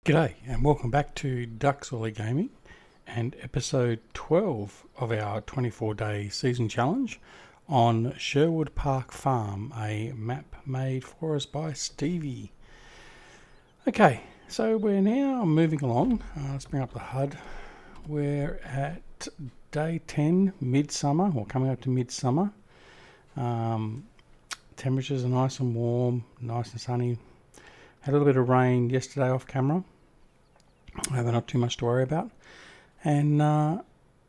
G'day and welcome back to Duckzorly Gaming and episode 12 of our 24-day season challenge on Sherwood Park Farm, a map made for us by Stevie. Okay, so we're now moving along. Let's bring up the HUD. We're at day 10, midsummer, or coming up to midsummer. Temperatures are nice and warm, nice and sunny. Had a little bit of rain yesterday off camera. Not too much to worry about. And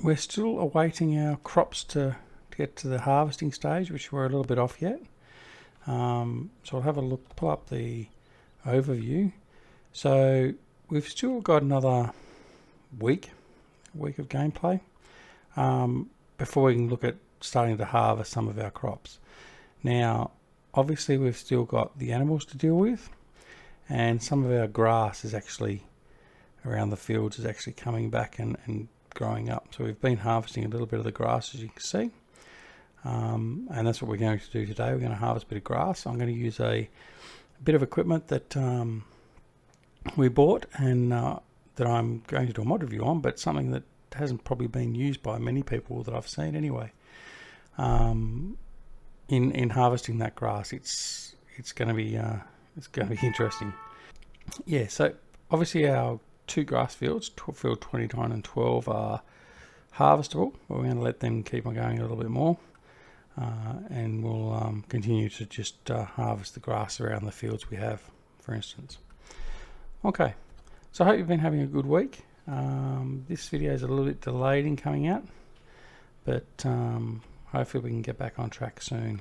we're still awaiting our crops to get to the harvesting stage, which we're a little bit off yet. So I'll have a look, pull up the overview. So we've still got another week of gameplay before we can look at starting to harvest some of our crops. Now, obviously we've still got the animals to deal with, and some of our grass is actually around the fields is actually coming back and growing up. So we've been harvesting a little bit of the grass, as you can see, and that's what we're going to do today. We're going to harvest a bit of grass. I'm going to use a bit of equipment that we bought and that I'm going to do a mod review on, but something that hasn't probably been used by many people that I've seen anyway. In harvesting that grass, it's going to be interesting. Yeah, so obviously our two grass fields, field 29 and 12, are harvestable. We're going to let them keep on going a little bit more, and we'll continue to just harvest the grass around the fields we have, for instance. Okay, so I hope you've been having a good week. This video is a little bit delayed in coming out, but hopefully we can get back on track soon.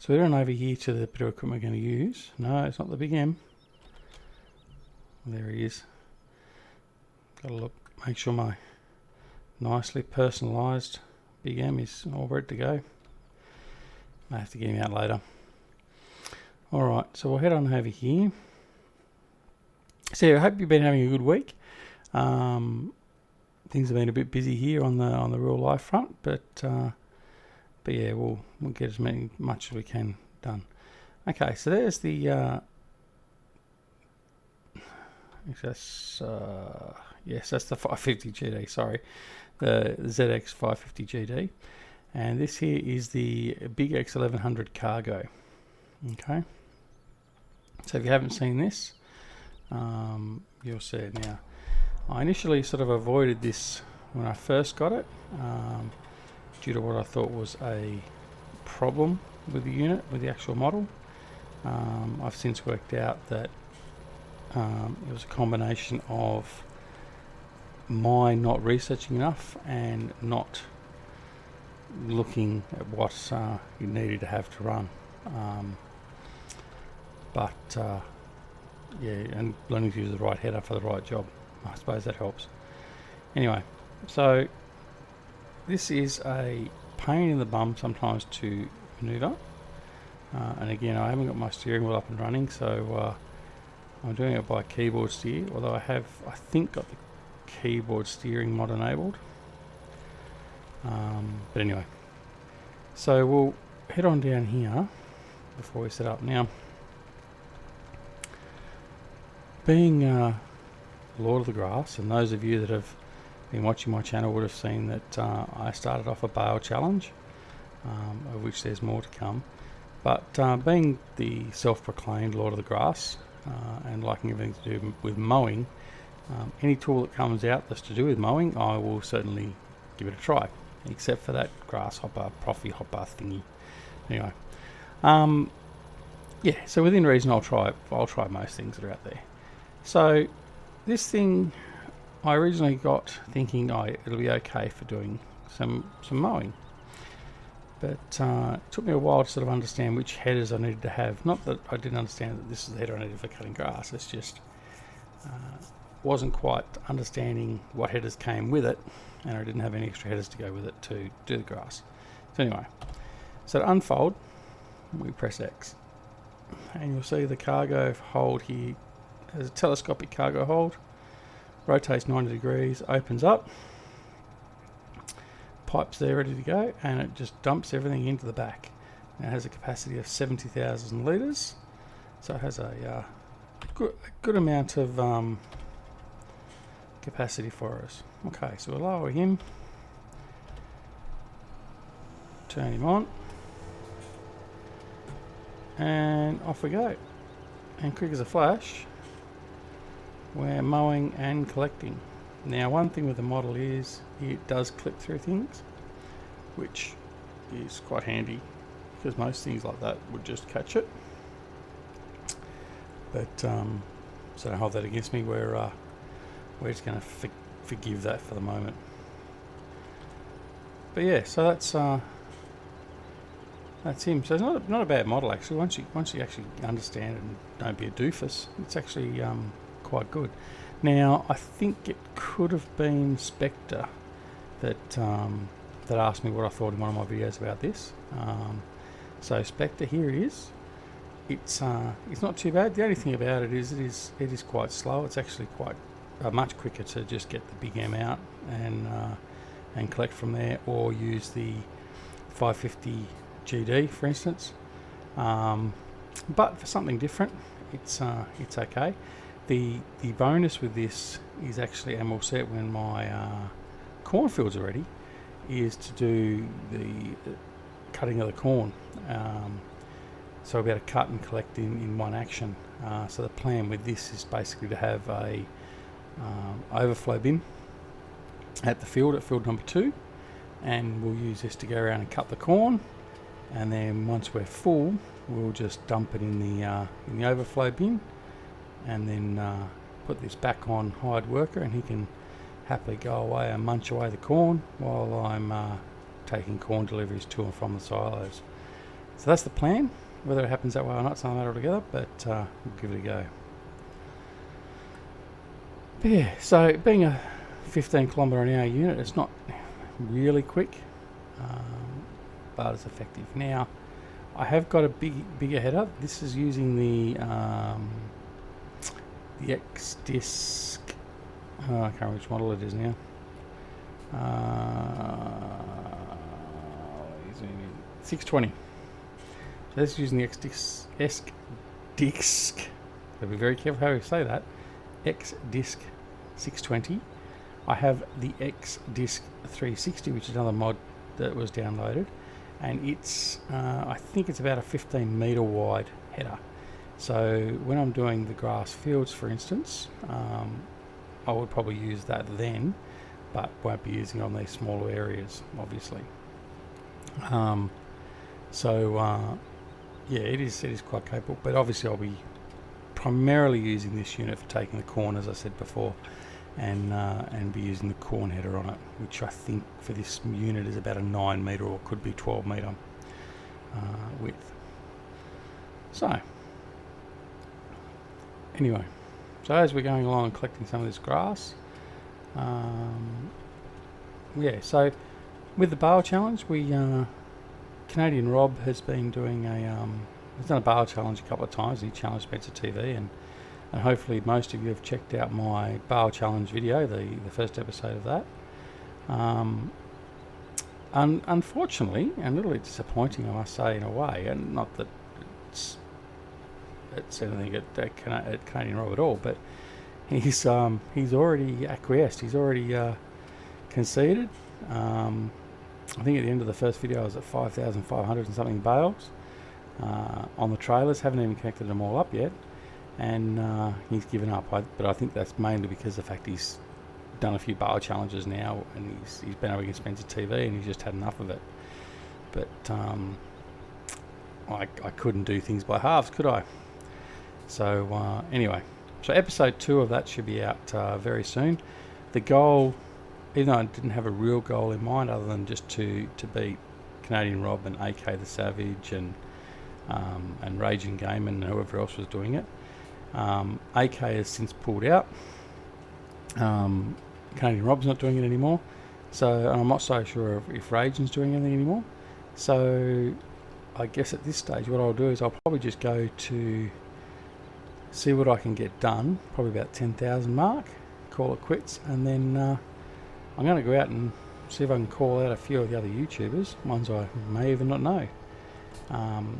So we're on over here to the bit of equipment we're going to use. No, it's not the Big M. There he is. Got to look, make sure my nicely personalised Big M is all ready to go. I have to get him out later. Alright, so we'll head on over here. So I hope you've been having a good week. Things have been a bit busy here on the real life front, but yeah, we'll get as much as we can done. Okay, so there's the yes, that's the 550 GD, sorry, the ZX 550 GD, and this here is the Big X 1100 Cargo. Okay, so if you haven't seen this, you'll see it now. I initially sort of avoided this when I first got it, due to what I thought was a problem with the unit, with the actual model. I've since worked out that it was a combination of my not researching enough and not looking at what you needed to have to run. Yeah, and learning to use the right header for the right job. I suppose that helps. Anyway, so this is a pain in the bum sometimes to manoeuvre. And again, I haven't got my steering wheel up and running, so I'm doing it by keyboard steer, although I have, I think, got the keyboard steering mod enabled. But anyway, so we'll head on down here before we set up. Now, being Lord of the Grass, and those of you that have been watching my channel would have seen that I started off a bale challenge, of which there's more to come. But being the self-proclaimed Lord of the Grass, and liking everything to do with mowing, any tool that comes out that's to do with mowing, I will certainly give it a try, except for that grasshopper, profie hopper thingy. Anyway, yeah, so within reason I'll try most things that are out there. So this thing I originally got thinking it'll be okay for doing some mowing, but it took me a while to sort of understand which headers I needed to have. Not that I didn't understand that this is the header I needed for cutting grass, it's just wasn't quite understanding what headers came with it, and I didn't have any extra headers to go with it to do the grass. So anyway, so to unfold, we press X, and you'll see the cargo hold here has a telescopic cargo hold, rotates 90 degrees, opens up, pipes there ready to go, and it just dumps everything into the back. Now it has a capacity of 70,000 litres, so it has a good amount of capacity for us. Okay, so we'll lower him, turn him on, and off we go. And quick as a flash, we're mowing and collecting. Now, one thing with the model is it does clip through things, which is quite handy because most things like that would just catch it. But so don't hold that against me. We're just going to forgive that for the moment. But yeah, so that's him. So it's not a bad model actually. Once you actually understand it and don't be a doofus, it's actually quite good. Now I think it could have been Spectre that asked me what I thought in one of my videos about this. So Spectre, here it is. It's not too bad. The only thing about it is it is quite slow. It's actually quite much quicker to just get the big M out and collect from there, or use the 550 GD for instance. But for something different, it's okay. The bonus with this is actually, and we'll see it when my cornfields are ready, is to do the cutting of the corn. So we'll be able to cut and collect in one action. So the plan with this is basically to have a overflow bin at the field, at field number 2, and we'll use this to go around and cut the corn, and then once we're full we'll just dump it in the overflow bin, and then put this back on hired worker, and he can happily go away and munch away the corn while I'm taking corn deliveries to and from the silos. So that's the plan. Whether it happens that way or not, it's not matter altogether, but we'll give it a go. But yeah, so being a 15 km/h unit, it's not really quick, but it's effective. Now, I have got a bigger header. This is using the X-Disc. I can't remember which model it is now. 620. So this is using the X-Disc. I'll be very careful how you say that. X-Disc 620. I have the X-Disc 360, which is another mod that was downloaded, and it's I think it's about a 15 meter wide header. So when I'm doing the grass fields, for instance, I would probably use that then, but won't be using it on these smaller areas, obviously. Yeah, it is quite capable, but obviously I'll be primarily using this unit for taking the corn, as I said before, and be using the corn header on it, which I think for this unit is about a 9 meter or could be 12 meter width. So anyway, so as we're going along and collecting some of this grass, yeah, so with the bale challenge, we Canadian Rob has been doing he's done a bale challenge a couple of times. He challenged Spencer TV, and hopefully most of you have checked out my bale challenge video, the first episode of that. Unfortunately, and a little bit disappointing, I must say, in a way, and not that it's anything at Canadian Rob at all, but he's already acquiesced. He's already conceded. I think at the end of the first video I was at 5,500 and something bales on the trailers. Haven't even connected them all up yet, and he's given up. But I think that's mainly because of the fact he's done a few bale challenges now, and he's been over against Spencer TV, and he's just had enough of it. But I couldn't do things by halves, could I? So anyway, so episode 2 of that should be out very soon. The goal, even though I didn't have a real goal in mind other than just to beat Canadian Rob and AK the Savage and Raging Game and whoever else was doing it, AK has since pulled out. Canadian Rob's not doing it anymore, so and I'm not so sure if Raging's doing anything anymore. So I guess at this stage what I'll do is I'll probably just go to see what I can get done, probably about 10,000 mark, call it quits, and then I'm going to go out and see if I can call out a few of the other YouTubers, ones I may even not know,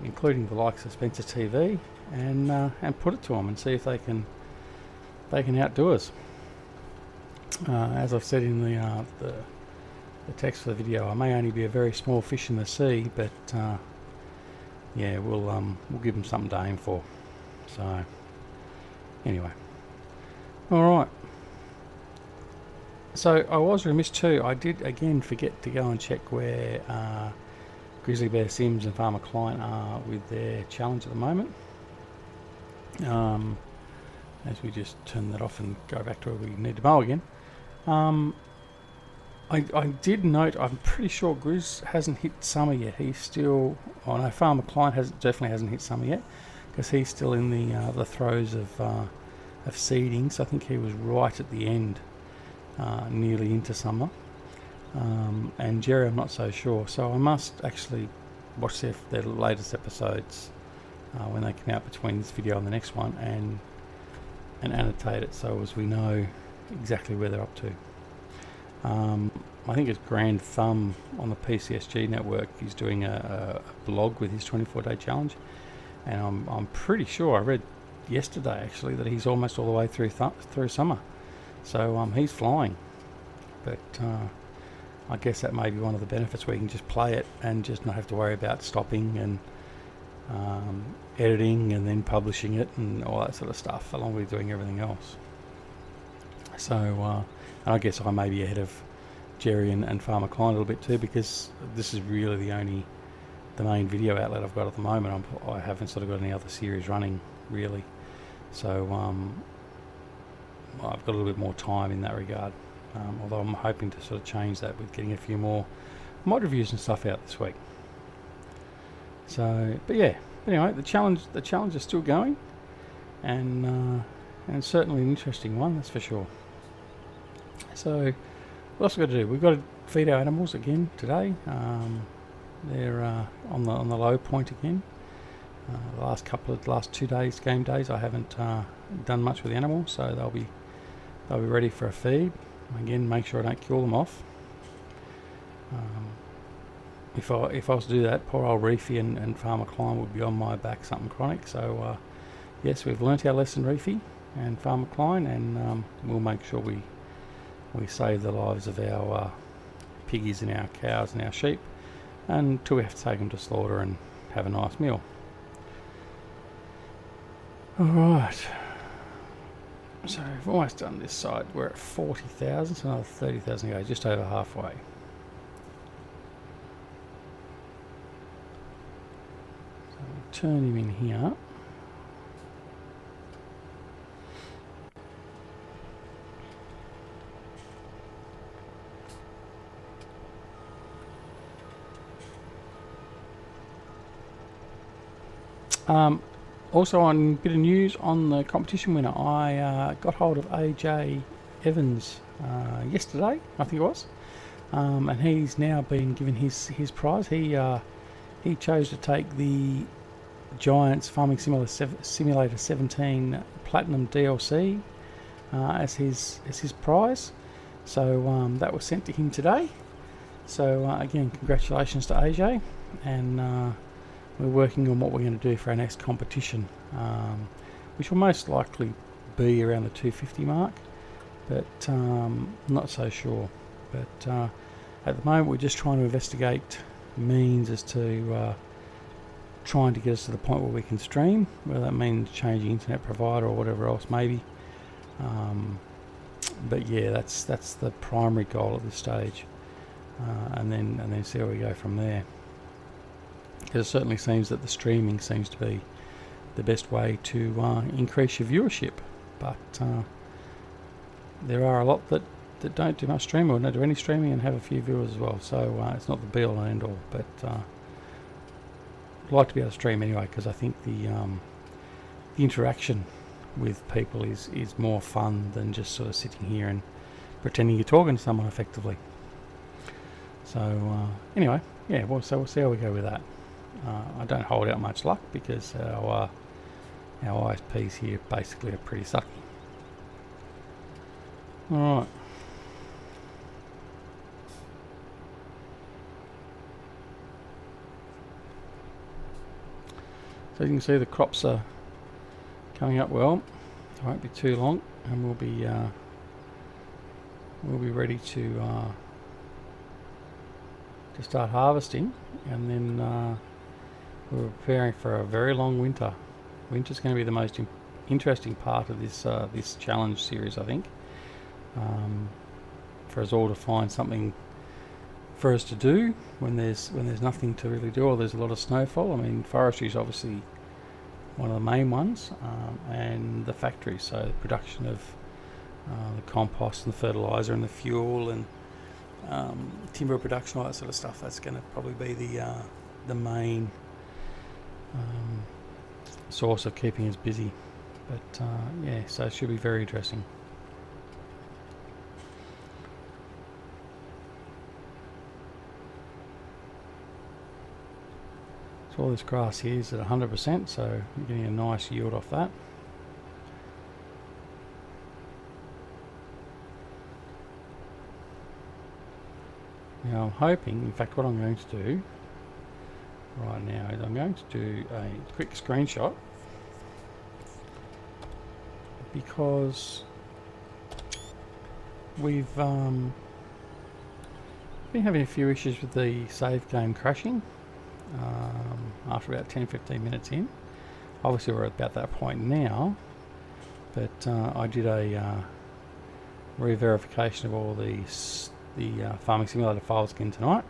including the likes of Spencer TV, and put it to them and see if they can outdo us. As I've said in the text for the video, I may only be a very small fish in the sea, but yeah, we'll give them something to aim for. So anyway, all right. So I was remiss too. I did again forget to go and check where Grizzly Bear Sims and Farmer Klein are with their challenge at the moment. As we just turn that off and go back to where we need to mow again. I did note, I'm pretty sure Grizz hasn't hit summer yet. He's still, oh no, Farmer Klein definitely hasn't hit summer yet, because he's still in the throes of seeding. So I think he was right at the end, nearly into summer. And Jerry, I'm not so sure. So I must actually watch their latest episodes when they come out between this video and the next one, and annotate it so as we know exactly where they're up to. I think it's Grand Thumb on the PCSG network. He's doing a blog with his 24-day challenge, and I'm pretty sure, I read yesterday actually, that he's almost all the way through summer. So he's flying, but I guess that may be one of the benefits, where you can just play it and just not have to worry about stopping and editing and then publishing it and all that sort of stuff, along with doing everything else. So and I guess I may be ahead of Jerry and Farmer Klein a little bit too, because this is really the main video outlet I've got at the moment. I haven't sort of got any other series running really, so I've got a little bit more time in that regard, although I'm hoping to sort of change that with getting a few more mod reviews and stuff out this week. So, but yeah, anyway, the challenge is still going, and certainly an interesting one, that's for sure. So what else we've got to do? We've got to feed our animals again today. They're on the low point again. The last 2 days, game days, I haven't done much with the animals, so they'll be ready for a feed. Again, make sure I don't kill them off. If I was to do that, poor old Reefy and Farmer Klein would be on my back something chronic. So yes, we've learnt our lesson, Reefy and Farmer Klein, and we'll make sure we save the lives of our piggies and our cows and our sheep until we have to take them to slaughter and have a nice meal. Alright, so we've almost done this side. We're at 40,000, so another 30,000 to go, just over halfway. So we'll turn him in here. Also, on a bit of news on the competition winner, I got hold of AJ Evans yesterday, I think it was, and he's now been given his prize. He chose to take the Giants Farming Simulator 17 Platinum DLC as his prize. So that was sent to him today. So again, congratulations to AJ, and we're working on what we're going to do for our next competition, which will most likely be around the 250 mark, but not so sure. But at the moment, we're just trying to investigate means as to trying to get us to the point where we can stream, whether that means changing internet provider or whatever else maybe. But yeah, that's the primary goal at this stage, and then see where we go from there. Because it certainly seems that the streaming seems to be the best way to increase your viewership, but there are a lot that don't do much streaming or don't do any streaming and have a few viewers as well, so it's not the be all and end all, but I'd like to be able to stream anyway, because I think the interaction with people is more fun than just sort of sitting here and pretending you're talking to someone effectively. So anyway, yeah, well, so we'll see how we go with that. I don't hold out much luck, because our ISPs here basically are pretty sucky. Alright. So you can see the crops are coming up well. It won't be too long, and we'll be ready to start harvesting, and then we're preparing for a very long winter. Winter's going to be the most interesting part of this challenge series, I think. For us all to find something for us to do when there's nothing to really do, or there's a lot of snowfall. I mean, forestry is obviously one of the main ones, and the factory, so the production of the compost and the fertilizer and the fuel and timber production, all that sort of stuff. That's going to probably be the main source of keeping us busy. But yeah, so it should be very interesting. So all this grass here is at 100%, so you're getting a nice yield off that. Now I'm hoping, in fact what I'm going to do right now is I'm going to do a quick screenshot, because we've been having a few issues with the save game crashing after about 10-15 minutes in. Obviously we're at about that point now, but I did a re-verification of all the farming simulator files again tonight,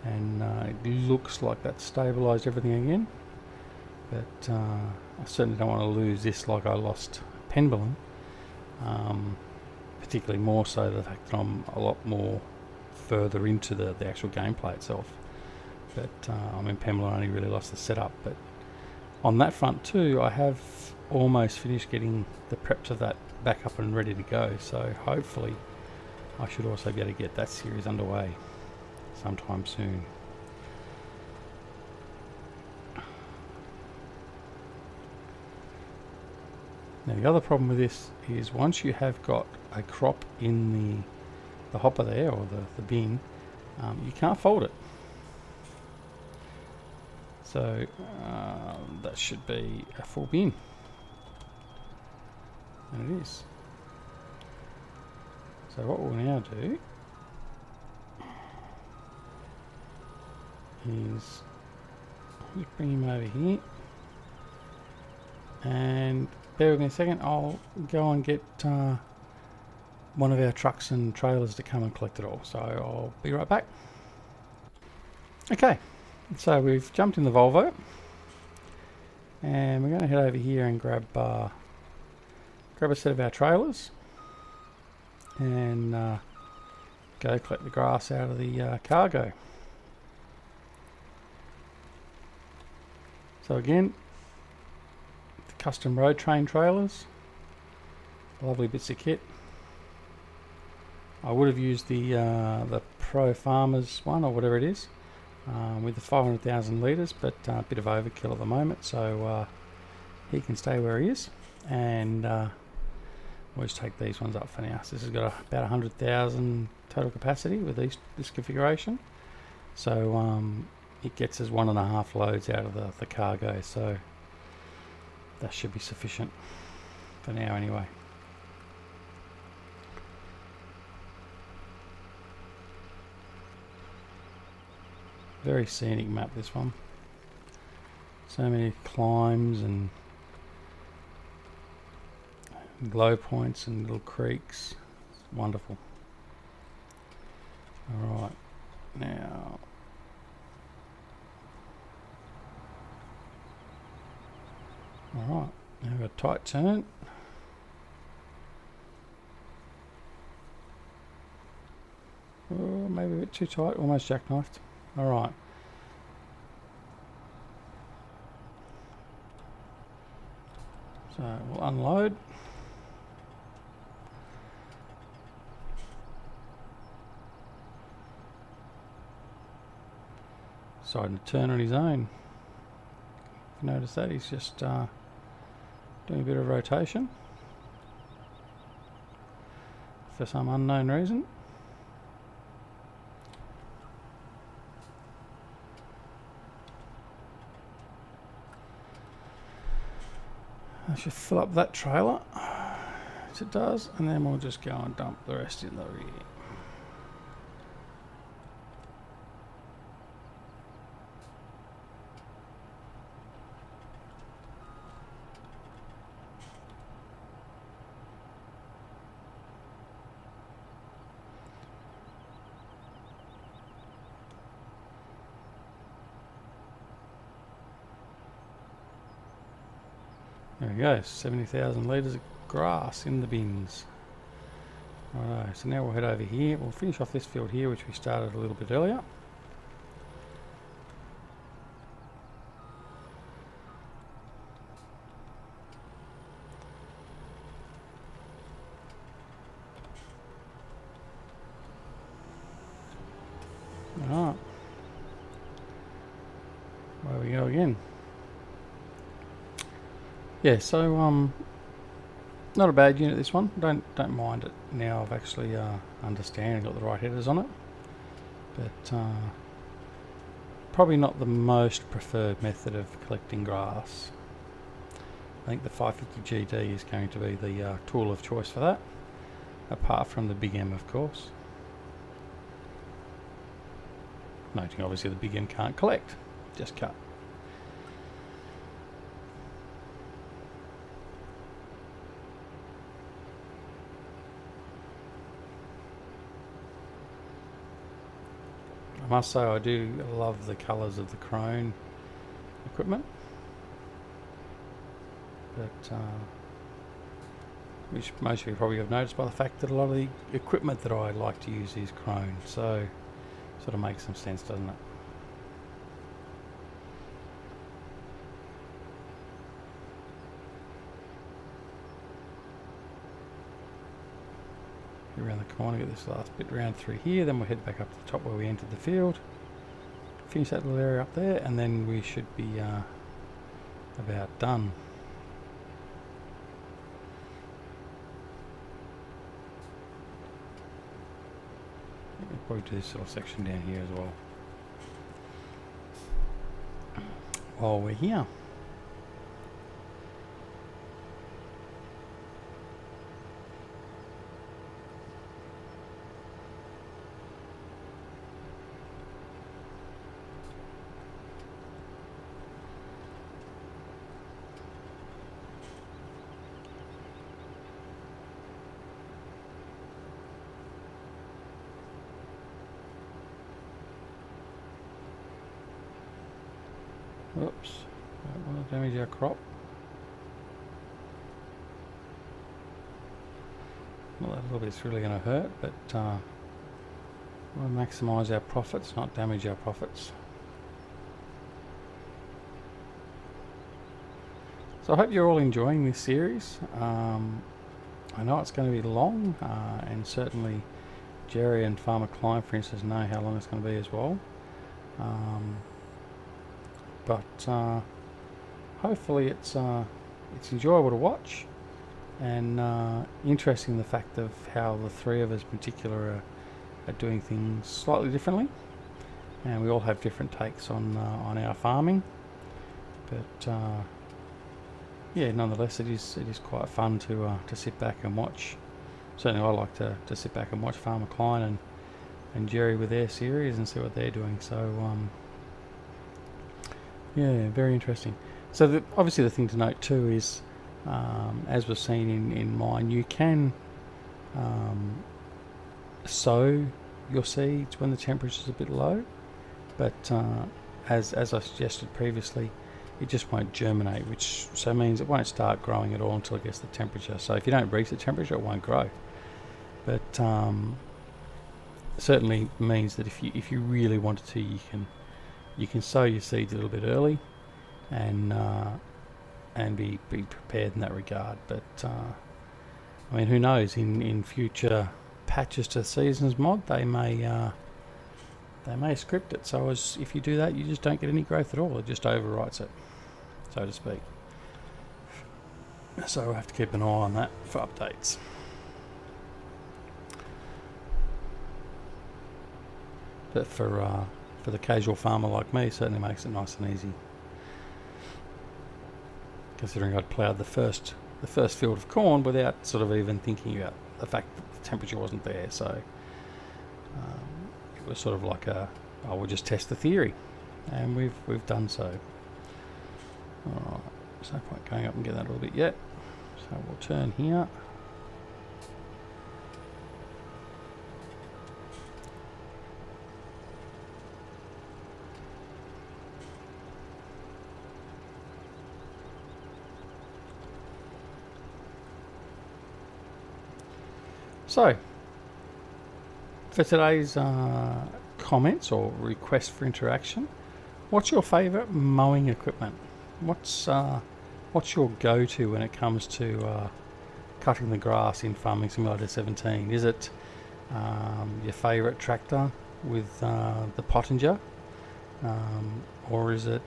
and it looks like that's stabilised everything again, but I certainly don't want to lose this like I lost Penbelin, particularly more so the fact that I'm a lot more further into the actual gameplay itself. But I mean, Pamela only really lost the setup, but on that front too, I have almost finished getting the preps of that back up and ready to go, so hopefully I should also be able to get that series underway sometime soon. Now the other problem with this is once you have got a crop in the hopper there, or the bin, you can't fold it. So that should be a full bin, and it is. So what we'll now do is just bring him over here, and bear with me a second, I'll go and get one of our trucks and trailers to come and collect it all. So I'll be right back. Okay. So we've jumped in the Volvo, and we're going to head over here and grab a set of our trailers and go collect the grass out of the cargo. So again, the custom road train trailers, lovely bits of kit. I would have used the Pro Farmers one, or whatever it is, with the 500,000 litres, but a bit of overkill at the moment, so he can stay where he is, and we'll just take these ones up for now. So this has got about 100,000 total capacity with this configuration, so it gets us 1.5 loads out of the cargo, so that should be sufficient for now anyway. Very scenic map, this one. So many climbs and low points and little creeks. It's wonderful. Alright, now now we've got a tight turn. Oh, maybe a bit too tight, almost jackknifed. Alright. So we'll unload. Deciding to turn on his own. If you notice that, he's just doing a bit of rotation for some unknown reason. I should fill up that trailer, as it does, and then we'll just go and dump the rest in the rear. There we go, 70,000 litres of grass in the bins. Alright, so now we'll head over here. We'll finish off this field here, which we started a little bit earlier. Alright. There we go again. Yeah, so not a bad unit, this one. Don't mind it now. I've actually understand got the right headers on it, but probably not the most preferred method of collecting grass. I think the 550 GD is going to be the tool of choice for that, apart from the Big M, of course. Noting obviously the Big M can't collect, just cut. I must say I do love the colours of the Krone equipment, but which most of you probably have noticed by the fact that a lot of the equipment that I like to use is Krone, so sort of makes some sense, doesn't it? Around the corner, get this last bit round through here, then we'll head back up to the top where we entered the field, finish that little area up there, and then we should be about done. We'll probably do this little section down here as well while we're here. Oops, don't want to damage our crop. Well, that little bit's really going to hurt, but we'll maximise our profits, not damage our profits. So I hope you're all enjoying this series. I know it's going to be long, and certainly Jerry and Farmer Klein, for instance, know how long it's going to be as well. But hopefully it's enjoyable to watch, and interesting the fact of how the three of us in particular are doing things slightly differently, and we all have different takes on our farming. But yeah, nonetheless, it is quite fun to sit back and watch. Certainly, I like to sit back and watch Farmer Klein and Jerry with their series and see what they're doing. So yeah, very interesting. So obviously the thing to note too is, as we've seen in mine, you can sow your seeds when the temperature is a bit low, but as I suggested previously, it just won't germinate, which so means it won't start growing at all until it gets the temperature. So if you don't reach the temperature, it won't grow. But certainly means that if you really wanted to, you can sow your seeds a little bit early, and be prepared in that regard. But I mean, who knows? In future patches to the seasons mod, they may script it so as if you do that, you just don't get any growth at all. It just overwrites it, so to speak. So we'll have to keep an eye on that for updates. But for the casual farmer like me, it certainly makes it nice and easy. considering I'd ploughed the first field of corn without sort of even thinking about the fact that the temperature wasn't there. So it was sort of like we'll just test the theory, and we've done so. Alright, there's no point going up and get that a little bit yet, so we'll turn here. So, for today's comments or request for interaction, what's your favourite mowing equipment? What's your go-to when it comes to cutting the grass in Farming Simulator 17? Is it your favourite tractor with the Pottinger, or is it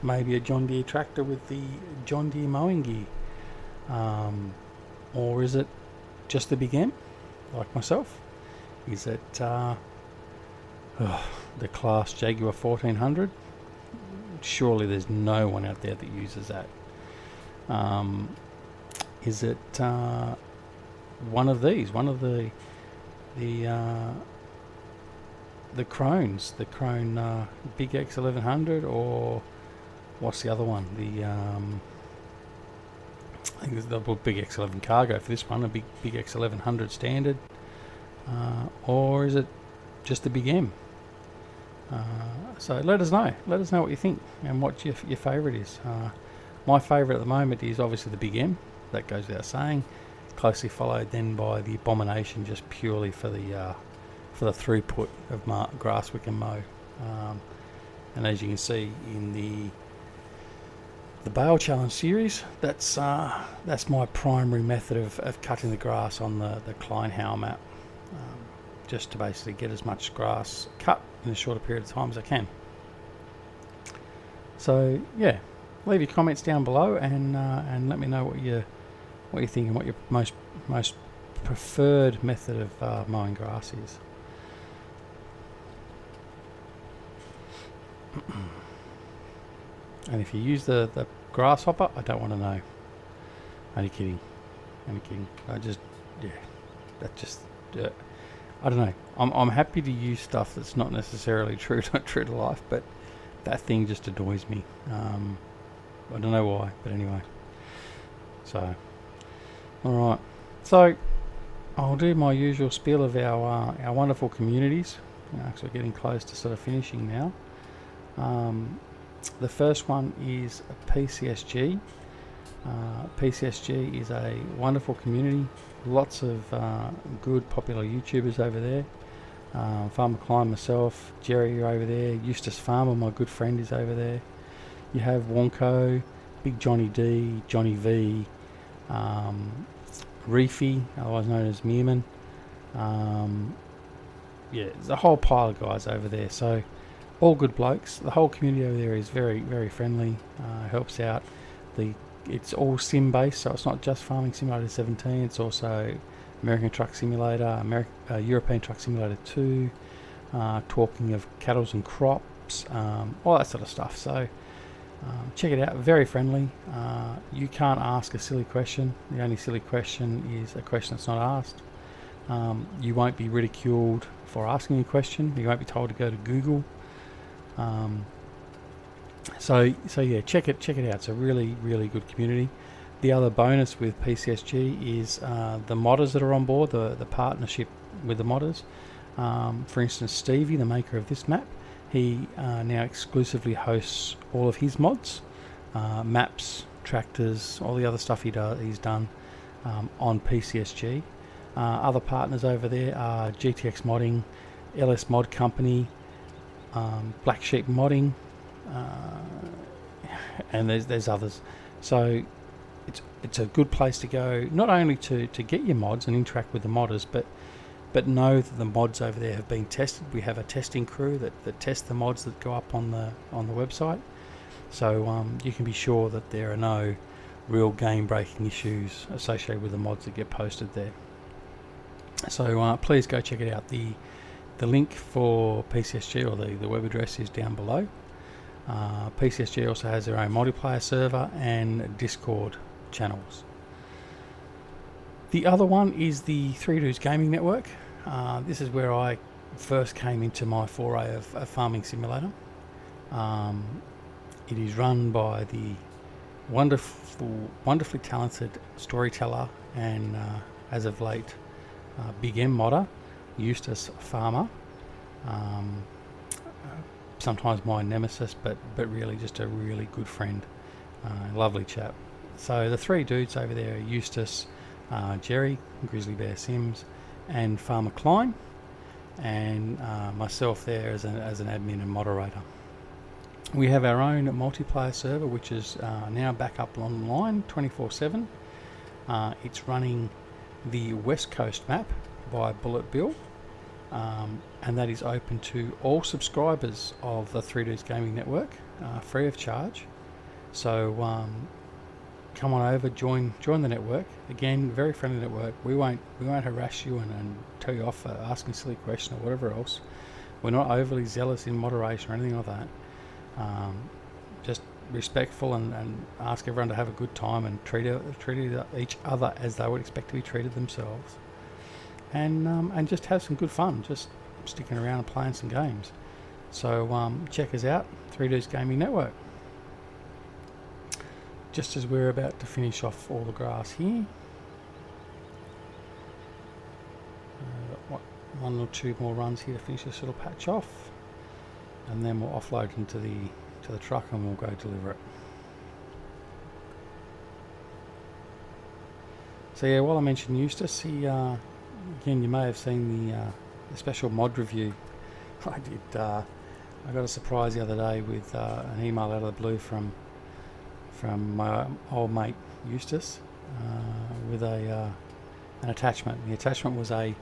maybe a John Deere tractor with the John Deere mowing gear, or is it just the Big M, like myself? Is it the Class Jaguar 1400? Surely there's no one out there that uses that. Is it one of these? One of the Crones, the Krone Big X 1100, or what's the other one? I think it's the Big X11 Cargo for this one, a Big X1100 standard, or is it just the Big M? So let us know what you think and what your favourite is. My favourite at the moment is obviously the Big M, that goes without saying, closely followed then by the Abomination, just purely for the throughput of grass we can mow. And as you can see in the Bale Challenge series, that's my primary method of cutting the grass on the Klein-YouTube map, just to basically get as much grass cut in a shorter period of time as I can. So yeah, leave your comments down below and let me know what you think and what your most preferred method of mowing grass is. And if you use the grasshopper, I don't want to know. Only kidding. I don't know. I'm happy to use stuff that's not necessarily true to life, but that thing just annoys me. I don't know why, but anyway. So, all right. So I'll do my usual spiel of our wonderful communities, because we're getting close to sort of finishing now. The first one is PCSG. PCSG is a wonderful community. Lots of good popular YouTubers over there. Farmer Klein, myself, Jerry are over there. Eustace Pharmer, my good friend, is over there. You have Wonko, Big Johnny D, Johnny V, Reefy, otherwise known as Meerman. Yeah, there's a whole pile of guys over there. So all good blokes. The whole community over there is very, very friendly. Helps out. It's all sim based, so it's not just Farming Simulator 17. It's also American Truck Simulator, European Truck Simulator 2. Talking of cattle and crops, all that sort of stuff. So check it out. Very friendly. You can't ask a silly question. The only silly question is a question that's not asked. You won't be ridiculed for asking a question. You won't be told to go to Google. So yeah, check it out. It's a really, really good community. The other bonus with PCSG is the modders that are on board, the partnership with the modders. For instance, Stevie, the maker of this map, he now exclusively hosts all of his mods, maps, tractors, all the other stuff he's done on PCSG. Other partners over there are GTX Modding, LS Mod Company, Black Sheep Modding, and there's others. So it's a good place to go, not only to get your mods and interact with the modders, but know that the mods over there have been tested. We have a testing crew that test the mods that go up on the website, so you can be sure that there are no real game-breaking issues associated with the mods that get posted there. So please go check it out. The link for PCSG, or the web address, is down below. PCSG also has their own multiplayer server and Discord channels. The other one is the Three Dudes Gaming Network. This is where I first came into my foray of farming simulator. It is run by the wonderfully talented storyteller and as of late Big M modder, Eustace Pharmer. Sometimes my nemesis, but really just a really good friend, lovely chap. So the three dudes over there are Eustace, Jerry, Grizzly Bear Sims, and Farmer Klein, and myself there as an admin and moderator. We have our own multiplayer server, which is now back up online 24/7. It's running the West Coast map by Bullet Bill. And that is open to all subscribers of the Three Dudes Gaming Network, free of charge. So come on over, join the network. Again, very friendly network. We won't harass you and tell you off for asking silly questions or whatever else. We're not overly zealous in moderation or anything like that. Just respectful and ask everyone to have a good time and treat each other as they would expect to be treated themselves. And just have some good fun, just sticking around and playing some games. So check us out, Three Dudes Gaming Network. Just as we're about to finish off all the grass here, one or two more runs here to finish this little patch off, and then we'll offload into the truck and we'll go deliver it. So yeah, while I mentioned Eustace, he again, you may have seen the special mod review I did. I got a surprise the other day with an email out of the blue from my old mate Eustace with an attachment. The attachment was a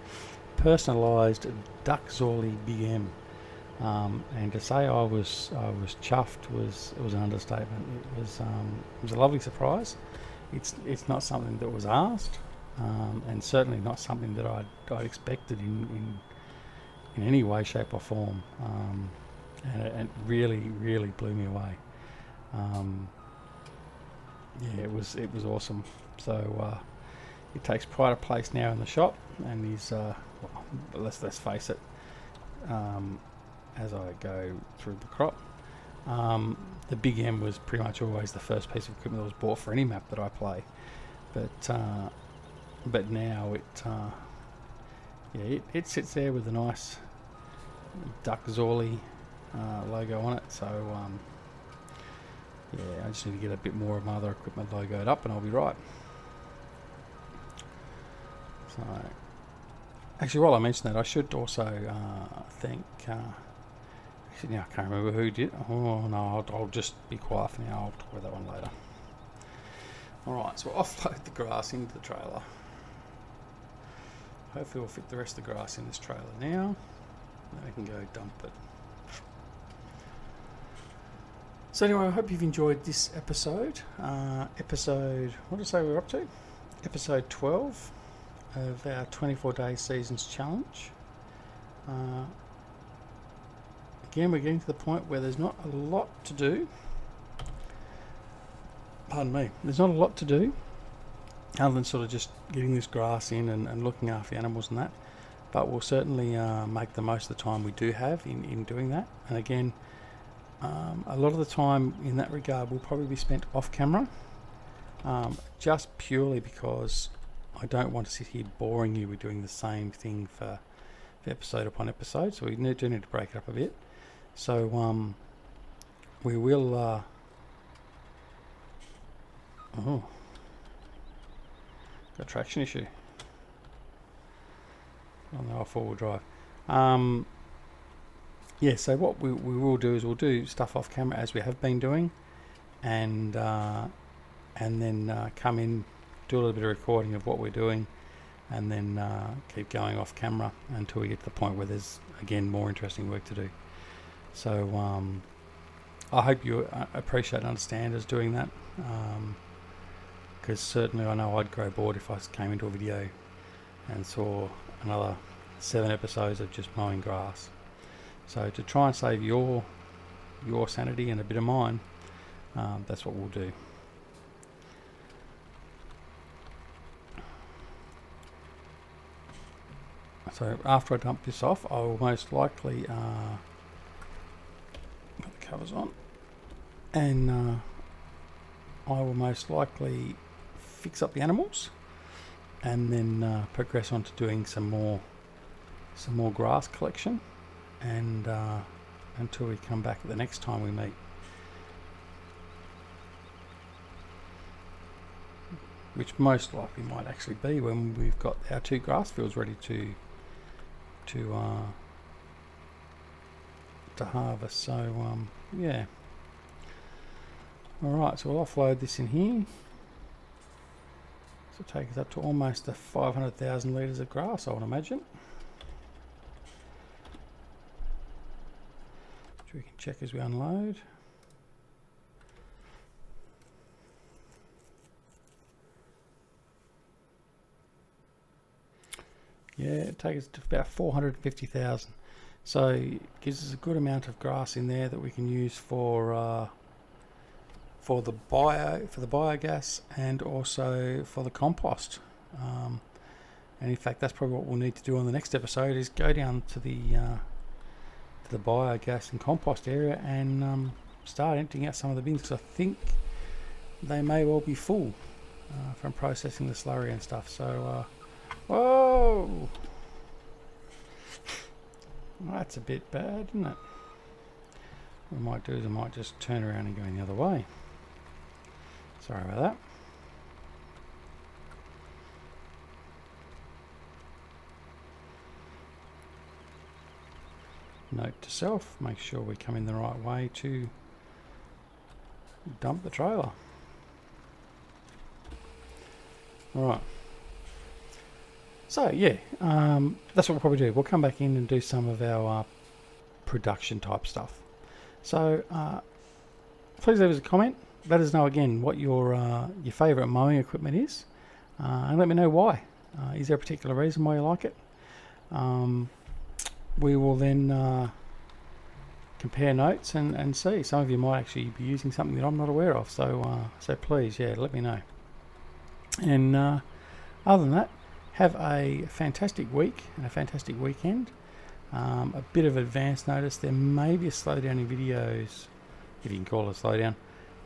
personalised Duckzorly BM, and to say I was chuffed was an understatement. It was a lovely surprise. It's not something that was asked. And certainly not something that I'd expected in any way, shape or form, and it really blew me away. Yeah, it was awesome. So it takes pride of place now in the shop, and is let's face it, as I go through the crop, the Big M was pretty much always the first piece of equipment that was bought for any map that I play, but now it sits there with a nice Duckzorly logo on it. So yeah, I just need to get a bit more of my other equipment logoed up and I'll be right. So actually, while I mention that, I should also thank actually now I can't remember who did. Oh no, I'll just be quiet for now. I'll talk about that one later. Alright, so we'll offload the grass into the trailer. Hopefully we'll fit the rest of the grass in this trailer now. Then we can go dump it. So anyway, I hope you've enjoyed this episode. What did I say we're up to? Episode 12 of our 24-day seasons challenge. Again, we're getting to the point where there's not a lot to do. Pardon me. There's not a lot to do other than sort of just getting this grass in and looking after the animals and that. But we'll certainly make the most of the time we do have in doing that. And again, a lot of the time in that regard will probably be spent off camera, just purely because I don't want to sit here boring you with doing the same thing for episode upon episode. So we do need to break it up a bit. So we will got a traction issue on the four-wheel drive. Yeah, so what we will do is we'll do stuff off camera as we have been doing, and then come in, do a little bit of recording of what we're doing, and then keep going off camera until we get to the point where there's again more interesting work to do. So I hope you appreciate and understand us doing that, because certainly I know I'd grow bored if I came into a video and saw another 7 episodes of just mowing grass. So to try and save your your sanity and a bit of mine, that's what we'll do. So after I dump this off, I will most likely put the covers on, and I will most likely fix up the animals, and then progress on to doing some more grass collection, and until we come back the next time we meet. Which most likely might actually be when we've got our 2 grass fields ready to harvest. So yeah. Alright, so we'll offload this in here. So take us up to almost 500,000 litres of grass, I would imagine. Which we can check as we unload. Yeah, it takes us to about 450,000. So it gives us a good amount of grass in there that we can use for the biogas, and also for the compost. And in fact, that's probably what we'll need to do on the next episode, is go down to the biogas and compost area and start emptying out some of the bins, because I think they may well be full from processing the slurry and stuff. So whoa, that's a bit bad, isn't it? What I might do is I might just turn around and go in the other way. Sorry about that. Note to self, make sure we come in the right way to dump the trailer. Alright. So yeah, that's what we'll probably do. We'll come back in and do some of our production type stuff. So please leave us a comment. Let us know again what your favourite mowing equipment is, and let me know why. Is there a particular reason why you like it? We will then compare notes and see. Some of you might actually be using something that I'm not aware of. So so please, yeah, let me know. And other than that, have a fantastic week and a fantastic weekend. A bit of advance notice, there may be a slowdown in videos, if you can call it a slowdown,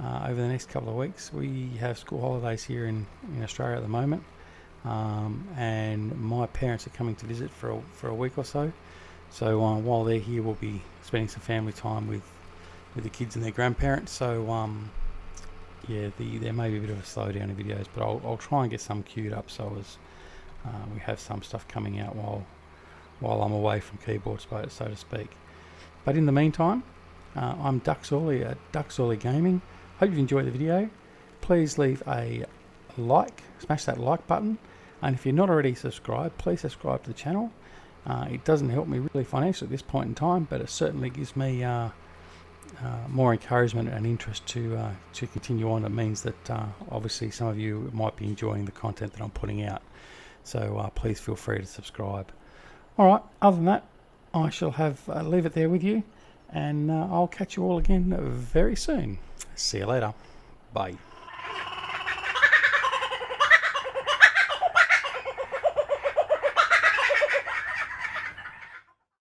over the next couple of weeks. We have school holidays here in Australia at the moment, and my parents are coming to visit for a week or so. So while they're here, we'll be spending some family time with the kids and their grandparents. So yeah, there may be a bit of a slowdown in videos, but I'll try and get some queued up so as we have some stuff coming out while I'm away from keyboard, so to speak. But in the meantime, I'm Duckzorly at Duckzorly Gaming. Hope you've enjoyed the video. Please leave a like, smash that like button, and if you're not already subscribed, please subscribe to the channel. It doesn't help me really financially at this point in time, but it certainly gives me more encouragement and interest to continue on. It means that obviously some of you might be enjoying the content that I'm putting out. So please feel free to subscribe. Alright, other than that, I shall leave it there with you, and I'll catch you all again very soon. See you later. Bye.